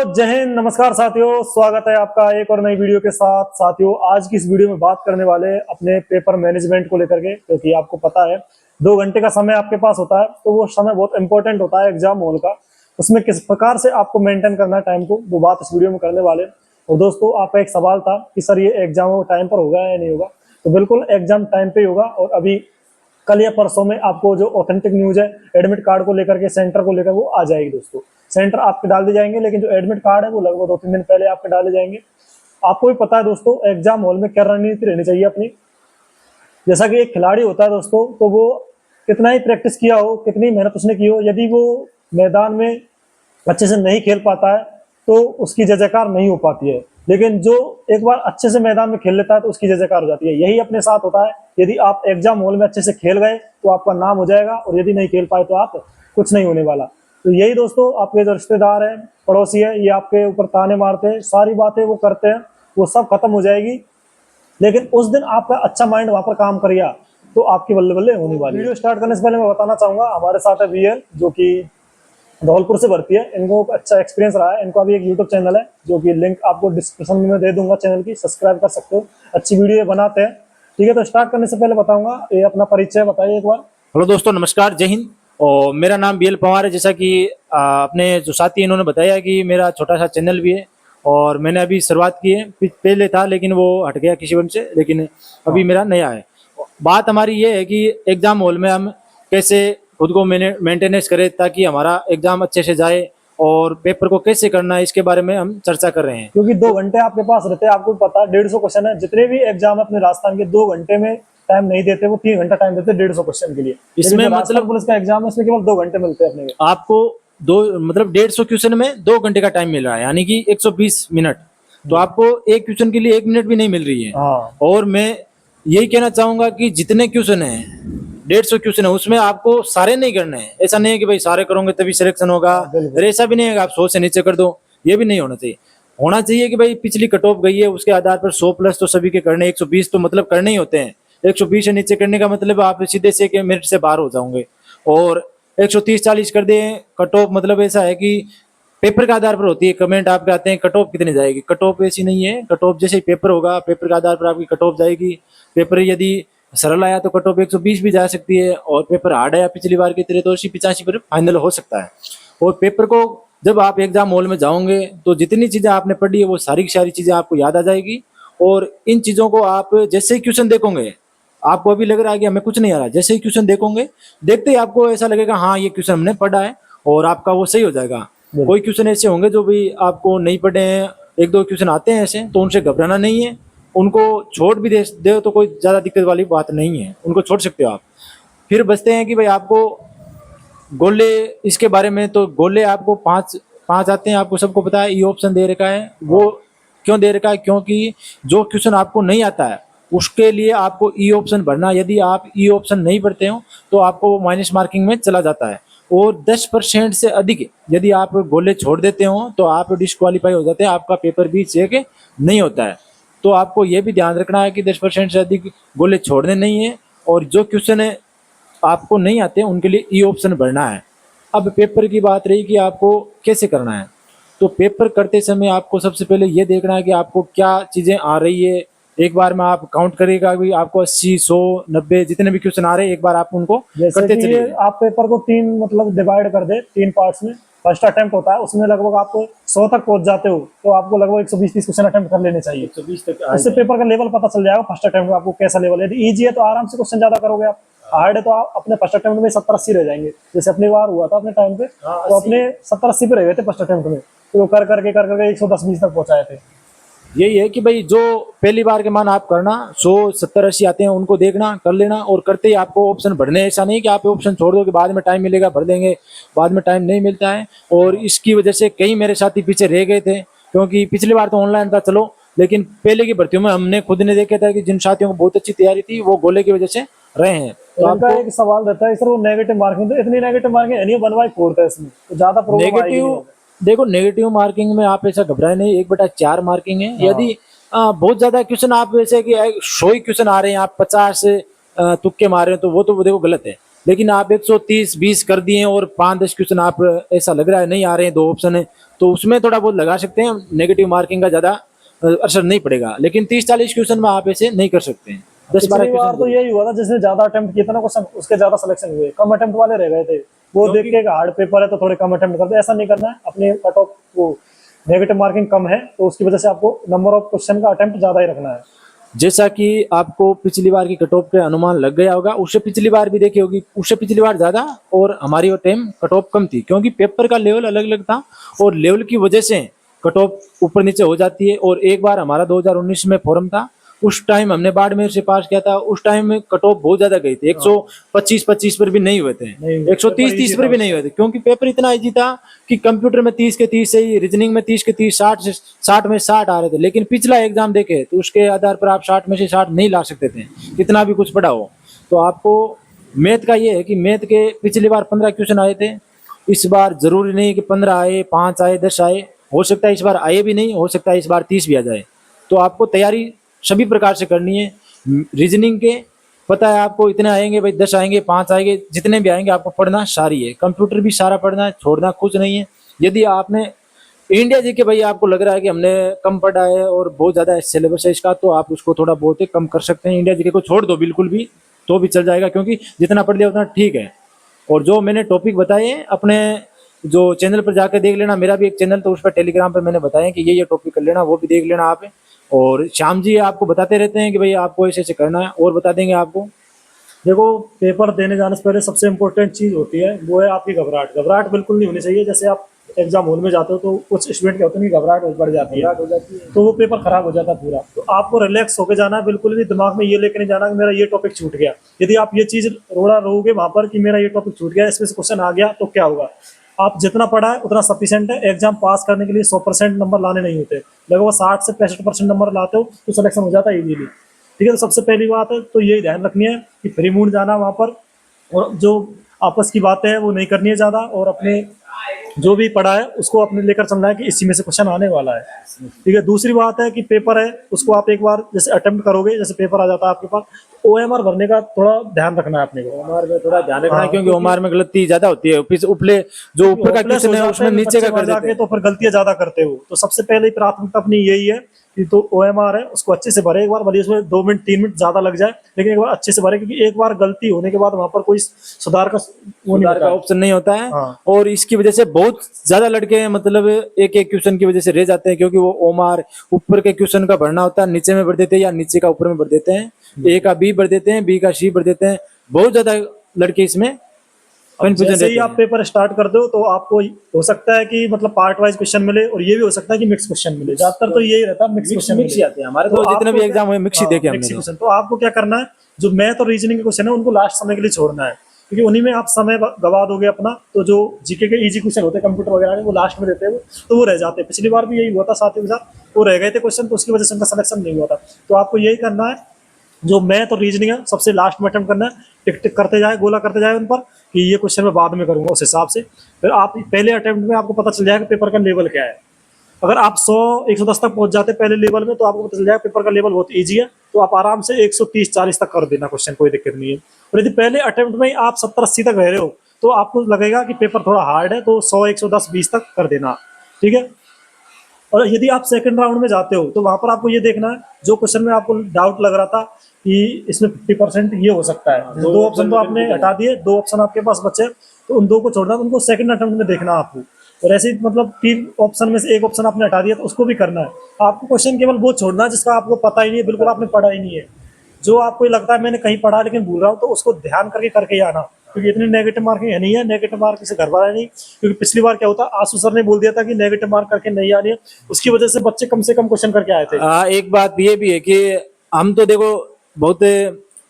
जय हिंद, नमस्कार साथियों, स्वागत है आपका एक और नई वीडियो के साथ। साथियों, आज की इस वीडियो में बात करने वाले हैं अपने पेपर मैनेजमेंट को लेकर के, क्योंकि आपको पता है 2 घंटे का समय आपके पास होता है, तो वो समय बहुत इंपॉर्टेंट होता है एग्जाम हॉल का। उसमें किस प्रकार से आपको मेंटेन करना है टाइम को, वो बात इस वीडियो में करने वाले हैं। और दोस्तों, आपका एक सवाल था कि सर ये एग्जाम टाइम पर होगा या नहीं होगा, तो बिल्कुल एग्जाम टाइम पे ही होगा। और अभी कल या परसों में आपको जो ऑथेंटिक न्यूज है एडमिट कार्ड को लेकर के, सेंटर को लेकर, वो आ जाएगी दोस्तों। सेंटर आपके डाल दिए जाएंगे, लेकिन जो एडमिट कार्ड है वो लगभग 2-3 दिन पहले आपके डाले जाएंगे। आपको भी पता है दोस्तों, एग्जाम हॉल में क्या रणनीति रहनी चाहिए अपनी। जैसा कि एक खिलाड़ी होता है दोस्तों, तो वो कितना ही प्रैक्टिस किया हो, कितनी मेहनत उसने की हो, यदि वो मैदान में अच्छे से नहीं खेल पाता है तो उसकी जय जयकार नहीं हो पाती है। लेकिन जो एक बार अच्छे से मैदान में खेल लेता है तो उसकी जय जयकार हो जाती है। यही अपने साथ होता है। यदि आप एग्जाम हॉल में अच्छे से खेल गए तो आपका नाम हो जाएगा, और यदि नहीं खेल पाए तो आप कुछ नहीं होने वाला। तो यही दोस्तों, आपके जो रिश्तेदार हैं, पड़ोसी है, ये आपके ऊपर ताने मारते हैं, सारी बातें वो करते हैं, वो सब खत्म हो जाएगी। लेकिन उस दिन आपका अच्छा माइंड वहां पर काम कर गया तो आपकी बल्ले बल्ले होने वाली। वीडियो स्टार्ट करने से पहले मैं बताना चाहूंगा, हमारे साथ है वीएल, जो कि धौलपुर से भर्ती है। इनको अच्छा एक्सपीरियंस रहा है। इनको अभी एक यूट्यूब चैनल है, जो कि लिंक आपको डिस्क्रिप्शन में दे दूंगा चैनल की, सब्सक्राइब कर सकते हो। अच्छी वीडियो बनाते हैं। ठीक है, तो स्टार्ट करने से पहले बताऊंगा, ये अपना परिचय बताइए एक बार। हेलो दोस्तों, नमस्कार, जय हिंद। और मेरा नाम बीएल पवार है। जैसा कि अपने जो साथी इन्होंने बताया कि मेरा छोटा सा चैनल भी है और मैंने अभी शुरुआत की है। पहले था लेकिन वो हट गया किसी वजह से, लेकिन अभी मेरा नया है। बात हमारी ये है कि एग्जाम हॉल में हम कैसे खुद को मेंटेनेंस करें ताकि हमारा एग्जाम अच्छे से जाए, और पेपर को कैसे करना है इसके बारे में हम चर्चा कर रहे हैं। क्योंकि 2 घंटे आपके पास रहते हैं, आपको पता है 150 क्वेश्चन है। जितने भी एग्जाम है अपने राजस्थान के, 2 घंटे में टाइम नहीं देते, वो 3 घंटा टाइम देते 150 क्वेश्चन के लिए। इसमें मतलब पुलिस का एग्जाम है, उसमें केवल 2 घंटे मिलते हैं अपने को। आपको 150 क्वेश्चन में 2 घंटे का टाइम मिल रहा है, यानी कि 120 मिनट। तो आपको एक क्वेश्चन के लिए 1 मिनट भी नहीं मिल रही है। हाँ। और मैं यही कहना चाहूंगा कि जितने क्वेश्चन है, 150 क्वेश्चन है, उसमें आपको सारे नहीं करने हैं। ऐसा नहीं है कि भाई सारे करोगे तभी सिलेक्शन होगा, बिल्कुल। ऐसा भी नहीं है कि आप 100 से नीचे कर दो। ये भी नहीं होना चाहिए। होना चाहिए कि भाई पिछली कट ऑफ गई है, उसके आधार पर 100 प्लस तो सभी के करने, 120 तो मतलब करने ही होते हैं। 120 से नीचे करने का मतलब आप सीधे से के मेरिट से बाहर हो जाओगे। और 130-40 कर दें कट ऑफ, मतलब ऐसा है कि पेपर के आधार पर होती है। कमेंट आपके आते हैं कट ऑफ कितनी जाएगी, कट ऑफ ऐसी नहीं है। कट ऑफ जैसे ही पेपर होगा, पेपर के आधार पर आपकी कट ऑफ जाएगी। पेपर यदि सरल आया तो कट ऑफ 120 भी जा सकती है, और पेपर हार्ड आया पिछली बार की तरह तो 80-85 पर फाइनल हो सकता है। और पेपर को जब आप एग्जाम हॉल में जाओगे तो जितनी चीजें आपने पढ़ी है वो सारी की सारी चीजें आपको याद आ जाएगी। और इन चीजों को आप जैसे ही क्वेश्चन देखोगे, आपको अभी लग रहा है कि हमें कुछ नहीं आ रहा, जैसे ही क्वेश्चन देखोगे, देखते ही आपको ऐसा लगेगा हाँ ये क्वेश्चन हमने पढ़ा है, और आपका वो सही हो जाएगा। कोई क्वेश्चन ऐसे होंगे जो भी आपको नहीं पढ़े हैं, 1-2 क्वेश्चन आते हैं ऐसे, तो उनसे घबराना नहीं है। उनको छोड़ भी दे तो कोई ज्यादा दिक्कत वाली बात नहीं है, उनको छोड़ सकते हो आप। फिर बचते हैं कि भाई आपको गोले, इसके बारे में तो गोले आपको पांच पांच आते हैं, आपको सबको पता है। ई ऑप्शन दे रखा है, वो क्यों दे रखा है? क्योंकि जो क्वेश्चन आपको नहीं आता है उसके लिए आपको ई ऑप्शन भरना। यदि आप ई ऑप्शन नहीं भरते हो तो आपको वो माइनस मार्किंग में चला जाता है। और 10% से अधिक यदि आप गोले छोड़ देते हो तो आप डिस्क्वालीफाई हो जाते हैं, आपका पेपर भी चेक नहीं होता है। तो आपको ये भी ध्यान रखना है कि 10% से अधिक गोले छोड़ने नहीं है, और जो क्वेश्चन है आपको नहीं आते उनके लिए ई ऑप्शन भरना है। अब पेपर की बात रही कि आपको कैसे करना है, तो पेपर करते समय आपको सबसे पहले ये देखना है कि आपको क्या चीज़ें आ रही है। एक बार में आप काउंट करिएगा कि आपको 80, 100, 90 जितने भी क्वेश्चन आ रहे हैं, एक बार आप उनको करते चलिए। आप पेपर को 3 मतलब डिवाइड कर दे, 3 पार्ट्स में। फर्स्ट अटेम्प्ट होता है, उसमें लगभग आप 100 तक पहुंच जाते हो तो आपको लगभग 120-30 क्वेश्चन अटेम्प्ट कर लेने चाहिए। 120 तक इससे पेपर का लेवल पता चल जाएगा फर्स्ट अटेम्प्ट में आपको कैसा लेवल है। यदि ईजी है तो आराम से क्वेश्चन ज्यादा करोगे आप, हार्ड है तो आप अपने फर्स्ट अटेम्प्ट में 70-80 रह जाएंगे। जैसे अपनी बार हुआ था अपने टाइम पे, तो अपने 70-80 पे रह गए थे फर्स्ट अटेम्प्ट में, तो कर करके 110-120 तक पहुंचाए थे। यही है कि भाई जो पहली बार के मान आप करना, 100, 70, 80 आते हैं उनको देखना, कर लेना, और करते ही आपको ऑप्शन भरने। ऐसा नहीं कि आप ऑप्शन छोड़ दो कि बाद में टाइम मिलेगा भर देंगे, बाद में टाइम नहीं मिलता है। और इसकी वजह से कई मेरे साथी पीछे रह गए थे, क्योंकि पिछली बार तो ऑनलाइन था चलो, लेकिन पहले की भर्तियों में हमने खुद ने देखा था कि जिन साथियों को बहुत अच्छी तैयारी थी वो गोले की वजह से रहे हैं। तो आपका एक सवाल रहता है सर, वो नेगेटिव मार्किंग, तो इतनी नेगेटिव मार्किंग है नहीं, 1/4 है इसमें, तो ज्यादा प्रॉब्लम आएगी नहीं। देखो, नेगेटिव मार्किंग में आप ऐसा घबराए नहीं, 1/4 मार्किंग है। यदि बहुत ज्यादा क्वेश्चन आप वैसे कि 100 क्वेश्चन आ रहे हैं, आप 50 तुक्के मार रहे हैं, तो वो तो देखो गलत है। लेकिन आप 130-20 कर दिए और 5-10 क्वेश्चन आप ऐसा लग रहा है नहीं आ रहे हैं, 2 ऑप्शन है, तो उसमें थोड़ा बहुत लगा सकते हैं, नेगेटिव मार्किंग का ज्यादा असर नहीं पड़ेगा। लेकिन 30-40 क्वेश्चन में आप ऐसे नहीं कर सकते हैं। 10-12 पिछली बार तो क्वेश्चन यही हुआ था, जिसने ज्यादा अटेम्प्ट किया था ना क्वेश्चन, उसके ज्यादा सिलेक्शन हुए। कम अटेम्प्ट वाले रह गए थे, वो देख के हार्ड पेपर है तो थोड़े कम अटेम्प्ट करते। ऐसा नहीं करना है, अपने कट ऑफ वो नेगेटिव मार्किंग कम है तो उसकी वजह से आपको नंबर ऑफ क्वेश्चन का अटेम्प्ट ज्यादा ही रखना है। जैसा कि आपको पिछली बार की कट ऑफ के अनुमान लग गया होगा, उससे पिछली बार भी देखी होगी, उससे पिछली बार ज्यादा और हमारी वो टाइम कट ऑफ कम थी, क्योंकि पेपर का लेवल अलग अलग था और लेवल की वजह से कट ऑफ ऊपर नीचे हो जाती है। और एक बार हमारा 2019 में फोरम था, उस टाइम हमने बाड़मेर से पास किया था, उस टाइम में कट ऑफ बहुत ज्यादा गई थी, 125 पर भी नहीं हुए थे, नहीं, 130 पर भी नहीं हुए थे, क्योंकि पेपर इतना इजी था कि कंप्यूटर में 30 के 30 सही, रीजनिंग में 30 के 30, 60 में 60 आ रहे थे। लेकिन पिछला एग्जाम देखे तो उसके आधार पर आप 60 में से 60 नहीं ला सकते थे, कितना भी कुछ पढ़ा हो। तो आपको मैथ का ये है कि मैथ के पिछली बार 15 क्वेश्चन आए थे, इस बार जरूरी नहीं कि 15 आए, 5 आए, 10 आए, हो सकता है इस बार आए भी नहीं, हो सकता है इस बार 30 भी आ जाए। तो आपको तैयारी सभी प्रकार से करनी है। रीजनिंग के पता है आपको इतने आएंगे भाई, 10 आएंगे, 5 आएंगे, जितने भी आएंगे आपको पढ़ना सारी है। कंप्यूटर भी सारा पढ़ना है, छोड़ना कुछ नहीं है। यदि आपने इंडिया जी के भाई आपको लग रहा है कि हमने कम पढ़ा है और बहुत ज्यादा सिलेबस है इसका, तो आप उसको थोड़ा बहुत ही कम कर सकते हैं। इंडिया जी के को छोड़ दो बिल्कुल भी, तो भी चल जाएगा, क्योंकि जितना पढ़ लिया उतना ठीक है। और जो मैंने टॉपिक बताए हैं अपने जो चैनल पर जाकर देख लेना, मेरा भी एक चैनल तो उस पर टेलीग्राम पर मैंने बताया कि ये टॉपिक कर लेना, वो भी देख लेना आप। और श्याम जी आपको बताते रहते हैं कि भाई आपको ऐसे ऐसे करना है, और बता देंगे आपको। देखो, पेपर देने जाने से पहले सबसे इम्पोर्टेंट चीज होती है वो है आपकी घबराहट। घबराहट बिल्कुल नहीं होनी चाहिए। जैसे आप एग्जाम हॉल में जाते हो तो कुछ स्टूडेंट क्या होते हैं कि घबराहट बढ़ जाती है, तो वो पेपर खराब हो जाता है पूरा। तो आपको रिलैक्स होकर जाना है, बिल्कुल भी दिमाग में ये लेकर नहीं जाना कि मेरा ये टॉपिक छूट गया। यदि आप ये चीज रोड़ा रहोगे वहां पर कि मेरा ये टॉपिक छूट गया, इसमें से क्वेश्चन आ गया, तो क्या होगा? आप जितना पढ़ा है उतना सफिशिएंट है। एग्जाम पास करने के लिए 100% नंबर लाने नहीं होते, लगभग 60 से 65% नंबर लाते हो तो सिलेक्शन हो जाता है इजीली। ठीक है, तो सबसे पहली बात है तो यही ध्यान रखनी है कि फ्री मूड जाना वहाँ पर, और जो आपस की बातें हैं वो नहीं करनी है ज़्यादा, और अपने जो भी पढ़ा है उसको अपने लेकर चलना है कि इसी में से क्वेश्चन आने वाला है। ठीक है, दूसरी बात है कि पेपर है उसको आप एक बार जैसे अटेम्प्ट करोगे, जैसे पेपर आ जाता है आपके पास, OMR भरने का थोड़ा ध्यान रखना है अपने को। ओमार में थोड़ा ध्यान रखना है, हाँ, क्योंकि ओमार में गलती ज्यादा होती है। उपले जो ऊपर का क्वेश्चन है उसमें नीचे का कर देते हैं, तो फिर गलतियां ज्यादा करते हो। तो सबसे पहले प्राथमिकता अपनी यही है कि तो OMR है उसको अच्छे से भरे। एक बार भले उसमें 2 मिनट 3 मिनट ज्यादा लग जाए, लेकिन एक बार अच्छे से भरे, क्योंकि एक बार गलती होने के बाद वहां पर कोई सुधार का वो नहीं सुधार होता का है। ऑप्शन नहीं होता है। हाँ। और इसकी वजह से बहुत ज्यादा लड़के मतलब एक एक क्वेश्चन की वजह से रह जाते हैं, क्योंकि वो ओमार ऊपर के क्वेश्चन का भरना होता है, नीचे में भर देते हैं या नीचे का ऊपर में भर देते हैं, ए का बी भर देते हैं, बी का सी भर देते हैं। बहुत ज्यादा लड़के इसमें कंफ्यूजन जैसे ही रहते आप हैं। पेपर स्टार्ट कर दो तो आपको हो सकता है कि मतलब पार्ट वाइज क्वेश्चन मिले, और ये भी हो सकता है कि मिक्स क्वेश्चन मिले। ज्यादातर तो यही रहता है, मिक्स क्वेश्चन मिक्स ही आते हैं हमारे तो जितने आपको भी एग्जाम हुए मिक्स ही देखे हमने तो। क्वेश्चन। तो आपको क्या करना है, जो मैथ और रीजनिंग के क्वेश्चन है उनको लास्ट समय के लिए छोड़ना है, क्योंकि उन्हीं में आप समय गवा दोगे अपना। तो जो जीके के इजी क्वेश्चन होते हैं कंप्यूटर वगैरह के, वो लास्ट में देते हैं, तो वो रह जाते हैं। पिछली बार भी यही हुआ था साथियों के साथ, वो रह गए थे क्वेश्चन, तो उसकी वजह से उनका सिलेक्शन नहीं हुआ था। तो आपको यही करना है, जो मैथ और रीजनिंग है सबसे लास्ट में अटेम्प्ट करना है। टिक टिक करते जाए, गोला करते जाए उन पर कि ये क्वेश्चन मैं बाद में करूंगा उस हिसाब से। फिर आप पहले अटेम्प्ट में आपको पता चल जाएगा पेपर का लेवल क्या है। अगर आप 100-110 तक पहुंच जाते पहले लेवल में, तो आपको पता चल जाएगा पेपर का लेवल बहुत ईजी है। तो आप आराम से 130-40 तक कर देना क्वेश्चन, कोई दिक्कत नहीं है। और यदि पहले अटेम्प्ट में ही आप 70-80 तक रह रहे हो तो आपको लगेगा कि पेपर थोड़ा हार्ड है, तो 100-110-20 तक कर देना। ठीक है। और यदि आप सेकंड राउंड में जाते हो तो वहां पर आपको ये देखना है, जो क्वेश्चन में आपको डाउट लग रहा था कि इसमें 50% ये हो सकता है, दो ऑप्शन तो आपने हटा दिए, 2 ऑप्शन आपके पास बचे, तो उन 2 को छोड़ना, तो उनको सेकंड अटेम्प्ट में देखना आपको। और ऐसे ही मतलब 3 ऑप्शन में से 1 ऑप्शन आपने हटा दिया तो उसको भी करना है। आपको क्वेश्चन केवल वो छोड़ना है जिसका आपको पता ही नहीं है, बिल्कुल आपने पढ़ा ही नहीं है। जो आपको लगता है मैंने कहीं पढ़ा लेकिन भूल रहा हूँ, तो उसको ध्यान करके ही आना, क्योंकि इतनी नेगेटिव मार्किंग है नहीं है। नेगेटिव मार्किंग से घर वाला नहीं, क्योंकि पिछली बार क्या होता, आशु सर ने बोल दिया था कि नेगेटिव मार्क करके नहीं आ रही है, उसकी वजह से बच्चे कम से कम क्वेश्चन करके आए थे। एक बात ये भी है कि हम तो देखो बहुत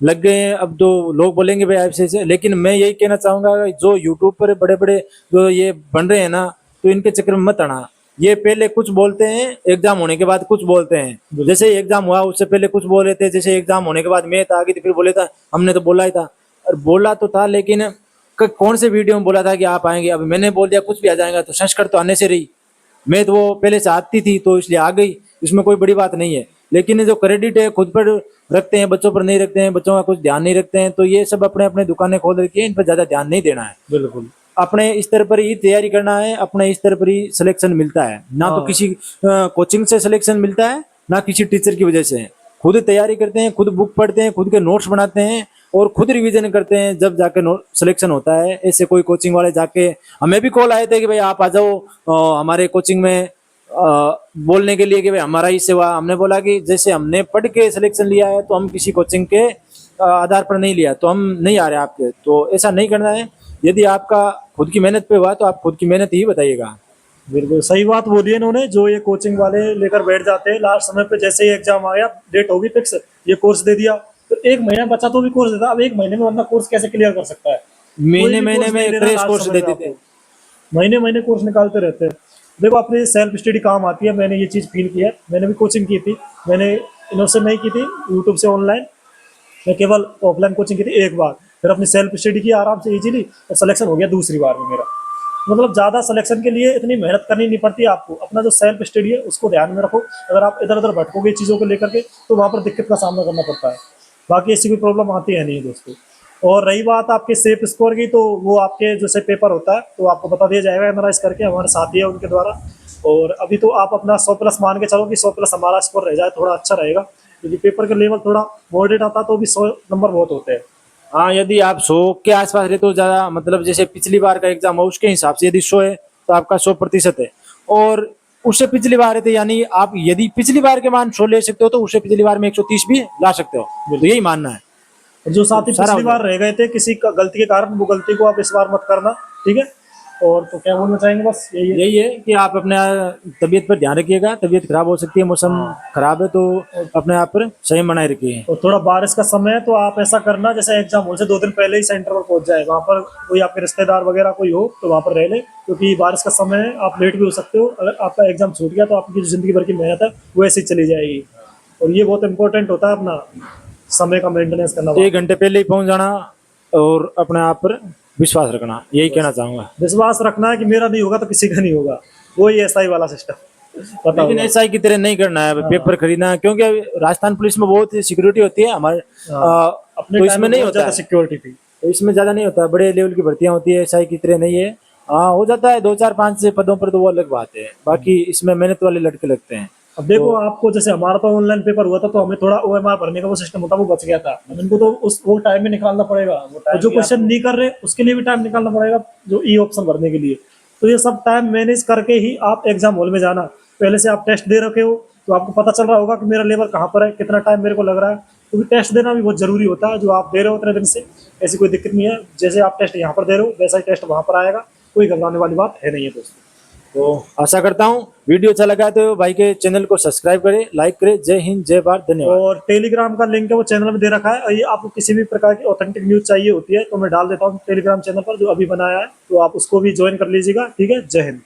लग गए हैं, अब तो लोग बोलेंगे भाई ऐसे ऐसे, लेकिन मैं यही कहना चाहूंगा जो यूट्यूब पर बड़े बड़े जो ये बन रहे हैं ना, तो इनके चक्कर में मत आना। ये पहले कुछ बोलते हैं, एग्जाम होने के बाद कुछ बोलते हैं। जैसे एग्जाम हुआ उससे पहले कुछ बोल रहे थे, जैसे एग्जाम होने के बाद मैथ आ गई थी, फिर बोले था हमने तो बोला ही था। और बोला तो था, लेकिन कौन से वीडियो में बोला था कि आप आएंगे? अब मैंने बोल दिया कुछ भी आ जाएगा, तो संस्कृत तो आने से रही, मैथ वो पहले से आती थी तो इसलिए आ गई, इसमें कोई बड़ी बात नहीं है। लेकिन जो क्रेडिट है खुद पर रखते हैं, बच्चों पर नहीं रखते हैं, बच्चों का कुछ ध्यान नहीं रखते हैं, तो ये सब अपने अपने दुकानें खोल रखी है, इन पर ज्यादा ध्यान नहीं देना है। बिल्कुल। अपने स्तर पर ही तैयारी करना है, अपने स्तर पर ही सिलेक्शन मिलता है, ना तो किसी कोचिंग से सिलेक्शन मिलता है, ना किसी टीचर की वजह से। खुद तैयारी करते हैं, खुद बुक पढ़ते हैं, खुद के नोट्स बनाते हैं और खुद रिवीजन करते हैं, जब जाके सिलेक्शन होता है। ऐसे कोई कोचिंग वाले जाके, हमें भी कॉल आए थे कि भाई आप आ जाओ हमारे कोचिंग में बोलने के लिए कि भाई हमारा ही सेवा। हमने बोला कि जैसे हमने पढ़ के सिलेक्शन लिया है तो हम किसी कोचिंग के आधार पर नहीं लिया तो हम नहीं आ रहे आपके, तो ऐसा नहीं करना है। यदि आपका खुद की मेहनत पे हुआ तो आप खुद की मेहनत ही बताइएगा। बिल्कुल सही बात बोली है इन्होंने। जो ये कोचिंग वाले लेकर बैठ जाते हैं लास्ट समय पे, जैसे ही एग्जाम आ गया, डेट होगी फिक्स, ये कोर्स दे दिया, तो एक महीना बचा तो भी कोर्स देता। अब एक महीने में बंदा कोर्स कैसे क्लियर कर सकता है? कोई महीने भी महीने कोर्स में नहीं ले रहा क्रैश लास्ट कोर्स समय पे देते थे। आपको। महीने महीने कोर्स निकालते रहते हैं। देखो अपनी सेल्फ स्टडी काम आती है, मैंने ये चीज़ फील की है। मैंने भी कोचिंग की थी, मैंने इनसे नहीं की थी यूट्यूब से ऑनलाइन, मैं केवल ऑफलाइन कोचिंग की थी एक बार। फिर अपनी सेल्फ स्टडी की आराम से इजीली, और सिलेक्शन हो गया दूसरी बार में मेरा। मतलब ज़्यादा सिलेक्शन के लिए इतनी मेहनत करनी नहीं पड़ती आपको। अपना जो सेल्फ स्टडी है उसको ध्यान में रखो। अगर आप इधर उधर भटकोगे चीज़ों को लेकर के तो वहाँ पर दिक्कत का सामना करना पड़ता है। बाकी ऐसी कोई प्रॉब्लम आती है नहीं दोस्तों। और रही बात आपके सेफ स्कोर की, तो वो आपके जैसे पेपर होता है तो आपको बता दिया जाएगा एनालाइज करके, हमारे साथी है उनके द्वारा। और अभी तो आप अपना 100+ मान के चलो कि 100+ हमारा स्कोर रह जाए, थोड़ा अच्छा रहेगा। क्योंकि पेपर का लेवल थोड़ा मॉडरेट आता तो भी 100 नंबर बहुत होते हैं। हाँ, यदि आप 100 के आसपास रहे तो ज्यादा, मतलब जैसे पिछली बार का एग्जाम हो उसके हिसाब से यदि 100 है तो आपका 100% है। और उससे पिछली बार है तो यानी आप यदि पिछली बार के मान 100 ले सकते हो तो उससे पिछली बार में 130 भी ला सकते हो, तो यही मानना है। और जो साथी सारा पिछली हो बार रह गए थे किसी का गलती के कारण, वो गलती को आप इस बार मत करना, ठीक है? और तो क्या बोलना चाहेंगे, बस यही है। यही है कि आप अपने तबीयत पर ध्यान रखिएगा। तबीयत खराब हो सकती है, मौसम खराब है, तो अपने आप पर संयम बनाए रखिए। और थोड़ा बारिश का समय है तो आप ऐसा करना, जैसे एग्जाम हो से 2 दिन पहले ही सेंटर पर पहुंच जाए। वहाँ पर कोई आपके रिश्तेदार वगैरह कोई हो तो वहाँ पर रह ले, क्योंकि बारिश का समय है, आप लेट भी हो सकते हो। अगर आपका एग्जाम छूट गया तो आपकी जो जिंदगी भर की मेहनत है वो ऐसे ही चली जाएगी। और ये बहुत इंपॉर्टेंट होता है अपना समय का मेंटेनेंस करना। 1 घंटे पहले ही पहुंच जाना और अपने आप पर विश्वास रखना, यही कहना चाहूंगा। विश्वास रखना है कि मेरा नहीं होगा तो किसी का नहीं होगा, वही ऐसा ही वाला सिस्टम पता लेकिन होगा। ऐसा ही की तरह नहीं करना है पेपर खरीदना, क्योंकि अभी राजस्थान पुलिस में बहुत सिक्योरिटी होती है हमारे, अपने तो टाइम इसमें में नहीं बहुत होता ज्यादा है। सिक्योरिटी थी। तो इसमें ज्यादा नहीं होता, बड़े लेवल की भर्तियां होती है, एसआई की तरह नहीं है। हाँ, हो जाता है 2 4 5 से पदों पर, तो वो अलग बात है। बाकी इसमें मेहनत वाले लड़के लगते हैं। अब देखो आपको, जैसे हमारा तो ऑनलाइन पेपर हुआ था तो हमें थोड़ा OMR भरने का वो सिस्टम होता, वो बच गया था। अब इनको तो उस वो टाइम में निकालना पड़ेगा, और जो क्वेश्चन नहीं कर रहे उसके लिए भी टाइम निकालना पड़ेगा, जो ई ऑप्शन भरने के लिए। तो ये सब टाइम मैनेज करके ही आप एग्जाम हॉल में जाना। पहले से आप टेस्ट दे रखे हो तो आपको पता चल रहा होगा कि मेरा लेवल कहाँ पर है, कितना टाइम मेरे को लग रहा है। क्योंकि टेस्ट देना भी बहुत जरूरी होता है, जो आप दे रहे हो इतने दिन से। ऐसी कोई दिक्कत नहीं है, जैसे आप टेस्ट यहाँ पर दे रहे हो वैसा ही टेस्ट वहाँ पर आएगा। कोई घबराने वाली बात है नहीं है दोस्तों। तो आशा करता हूँ वीडियो अच्छा लगा तो भाई के चैनल को सब्सक्राइब करें, लाइक करें। जय हिंद, जय भारत, धन्यवाद। और टेलीग्राम का लिंक है वो चैनल में दे रखा है। और ये आपको किसी भी प्रकार की ऑथेंटिक न्यूज चाहिए होती है तो मैं डाल देता हूँ टेलीग्राम चैनल पर जो अभी बनाया है, तो आप उसको भी ज्वाइन कर लीजिएगा, ठीक है? जय हिंद।